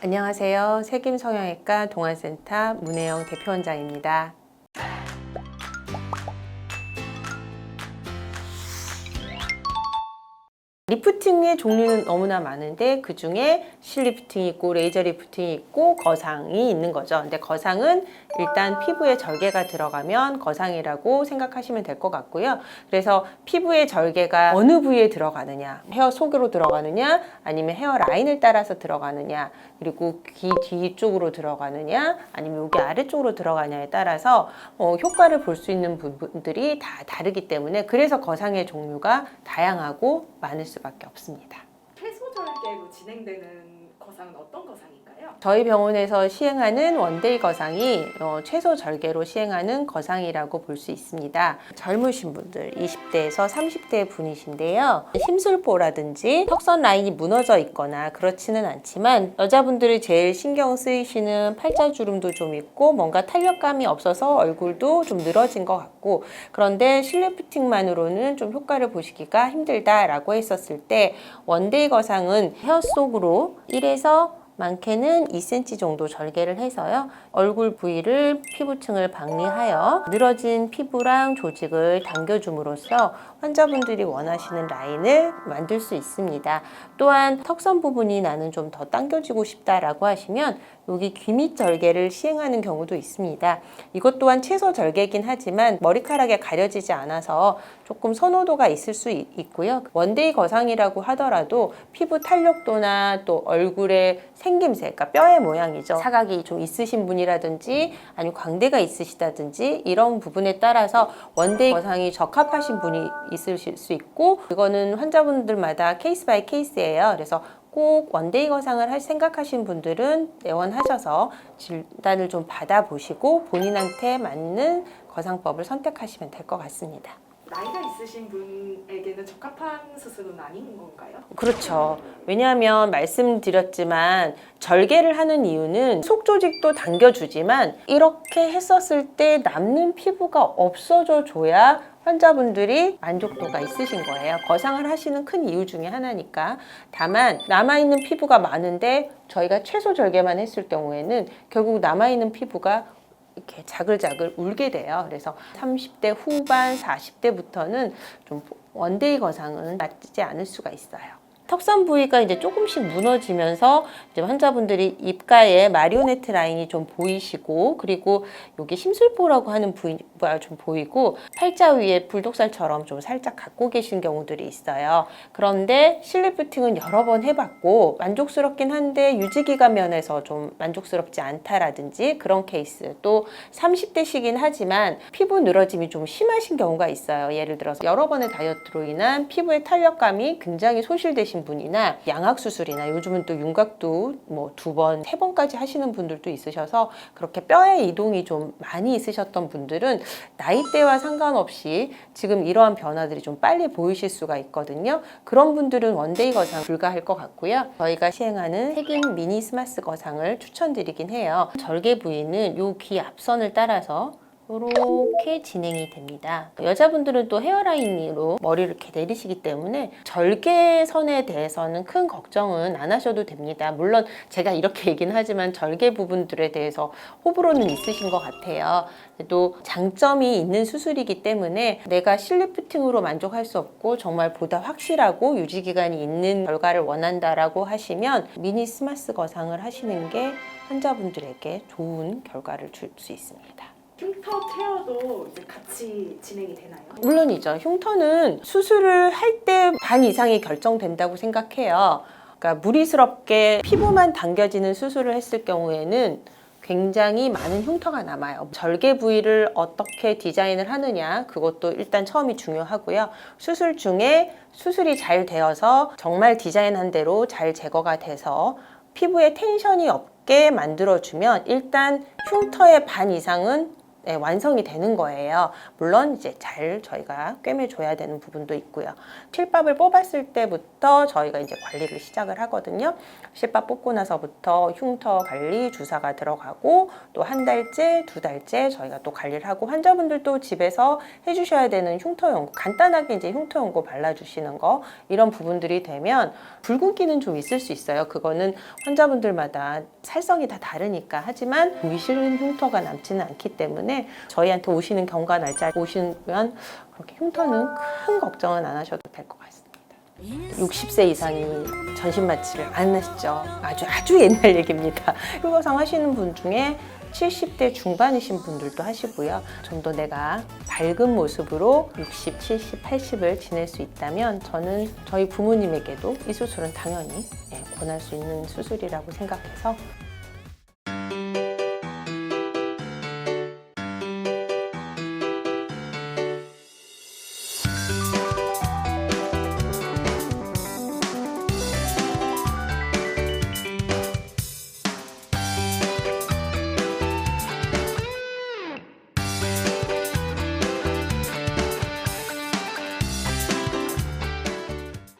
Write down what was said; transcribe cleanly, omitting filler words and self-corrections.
안녕하세요. 세김성형외과 동안센터 문혜영 대표원장입니다. 리프팅의 종류는 너무나 많은데 그 중에 실리프팅이 있고 레이저 리프팅이 있고 거상이 있는 거죠. 근데 거상은 일단 피부에 절개가 들어가면 거상이라고 생각하시면 될 것 같고요. 그래서 피부의 절개가 어느 부위에 들어가느냐, 헤어 속으로 들어가느냐, 아니면 헤어 라인을 따라서 들어가느냐, 그리고 귀 뒤쪽으로 들어가느냐, 아니면 여기 아래쪽으로 들어가냐에 따라서 효과를 볼 수 있는 부분들이 다 다르기 때문에 그래서 거상의 종류가 다양하고 많을 수밖에 없습니다. 최소절개로 진행되는 거상은 어떤 거상인가요? 저희 병원에서 시행하는 원데이 거상이 최소 절개로 시행하는 거상이라고 볼 수 있습니다. 젊으신 분들, 20대에서 30대 분이신데요. 심술보라든지 턱선 라인이 무너져 있거나 그렇지는 않지만 여자분들이 제일 신경 쓰이시는 팔자주름도 좀 있고 뭔가 탄력감이 없어서 얼굴도 좀 늘어진 것 같고, 그런데 실리프팅만으로는 좀 효과를 보시기가 힘들다라고 했었을 때 원데이 거상은 헤어 속으로 1에서 많게는 2cm 정도 절개를 해서요. 얼굴 부위를 피부층을 박리하여 늘어진 피부랑 조직을 당겨줌으로써 환자분들이 원하시는 라인을 만들 수 있습니다. 또한 턱선 부분이 나는 좀 더 당겨지고 싶다라고 하시면 여기 귀밑 절개를 시행하는 경우도 있습니다. 이것 또한 최소 절개긴 하지만 머리카락에 가려지지 않아서 조금 선호도가 있을 수 있고요. 원데이 거상이라고 하더라도 피부 탄력도나 또 얼굴의 생김새, 그러니까 뼈의 모양이죠. 사각이 좀 있으신 분이라든지 아니면 광대가 있으시다든지 이런 부분에 따라서 원데이 거상이 적합하신 분이 있으실 수 있고, 이거는 환자분들마다 케이스 바이 케이스예요. 그래서 꼭 원데이 거상을 생각하신 분들은 내원하셔서 진단을 좀 받아보시고 본인한테 맞는 거상법을 선택하시면 될 것 같습니다. 나이가 있으신 분에게는 적합한 수술은 아닌 건가요? 그렇죠. 왜냐하면 말씀드렸지만 절개를 하는 이유는 속 조직도 당겨주지만 이렇게 했었을 때 남는 피부가 없어져 줘야 환자분들이 만족도가 있으신 거예요. 거상을 하시는 큰 이유 중에 하나니까. 다만 남아있는 피부가 많은데 저희가 최소 절개만 했을 경우에는 결국 남아있는 피부가 이렇게 자글자글 울게 돼요. 그래서 30대 후반, 40대부터는 좀 원데이 거상은 맞지 않을 수가 있어요. 턱선 부위가 이제 조금씩 무너지면서 이제 환자분들이 입가에 마리오네트 라인이 좀 보이시고, 그리고 여기 심술보라고 하는 부위가 좀 보이고 팔자 위에 불독살처럼 좀 살짝 갖고 계신 경우들이 있어요. 그런데 실리프팅은 여러 번 해봤고 만족스럽긴 한데 유지기간 면에서 좀 만족스럽지 않다라든지 그런 케이스, 또 30대시긴 하지만 피부 늘어짐이 좀 심하신 경우가 있어요. 예를 들어서 여러 번의 다이어트로 인한 피부의 탄력감이 굉장히 소실되신 분이나 양악수술이나 요즘은 또 윤곽도 뭐 2번, 3번까지 하시는 분들도 있으셔서 그렇게 뼈의 이동이 좀 많이 있으셨던 분들은 나이대와 상관없이 지금 이러한 변화들이 좀 빨리 보이실 수가 있거든요. 그런 분들은 원데이 거상 불가할 것 같고요. 저희가 시행하는 색인 미니 스마스 거상을 추천드리긴 해요. 절개 부위는 요 귀 앞선을 따라서 이렇게 진행이 됩니다. 여자분들은 또 헤어라인으로 머리를 이렇게 내리시기 때문에 절개선에 대해서는 큰 걱정은 안 하셔도 됩니다. 물론 제가 이렇게 얘기는 하지만 절개 부분들에 대해서 호불호는 있으신 것 같아요. 또 장점이 있는 수술이기 때문에 내가 실리프팅으로 만족할 수 없고 정말 보다 확실하고 유지기간이 있는 결과를 원한다라고 하시면 미니 스마스 거상을 하시는 게 환자분들에게 좋은 결과를 줄 수 있습니다. 흉터 케어도 이제 같이 진행이 되나요? 물론이죠. 흉터는 수술을 할 때 반 이상이 결정된다고 생각해요. 그러니까 무리스럽게 피부만 당겨지는 수술을 했을 경우에는 굉장히 많은 흉터가 남아요. 절개 부위를 어떻게 디자인을 하느냐, 그것도 일단 처음이 중요하고요. 수술 중에 수술이 잘 되어서 정말 디자인한 대로 잘 제거가 돼서 피부에 텐션이 없게 만들어주면 일단 흉터의 반 이상은 완성이 되는 거예요. 물론 이제 잘 저희가 꿰매줘야 되는 부분도 있고요. 실밥을 뽑았을 때부터 저희가 이제 관리를 시작을 하거든요. 실밥 뽑고 나서부터 흉터 관리, 주사가 들어가고 또 한 달째, 두 달째 저희가 또 관리를 하고 환자분들도 집에서 해주셔야 되는 흉터 연고, 간단하게 이제 흉터 연고 발라주시는 거 이런 부분들이 되면 붉은기는 좀 있을 수 있어요. 그거는 환자분들마다 살성이 다 다르니까 하지만 보기 싫은 흉터가 남지는 않기 때문에 저희한테 오시는 경과 날짜 오시면 그렇게 흉터는 큰 걱정은 안 하셔도 될 것 같습니다. 60세 이상이 전신 마취를 안 하시죠. 아주 옛날 얘기입니다. 흉거상 하시는 분 중에 70대 중반이신 분들도 하시고요. 좀 더 내가 밝은 모습으로 60, 70, 80을 지낼 수 있다면 저는 저희 부모님에게도 이 수술은 당연히 권할 수 있는 수술이라고 생각해서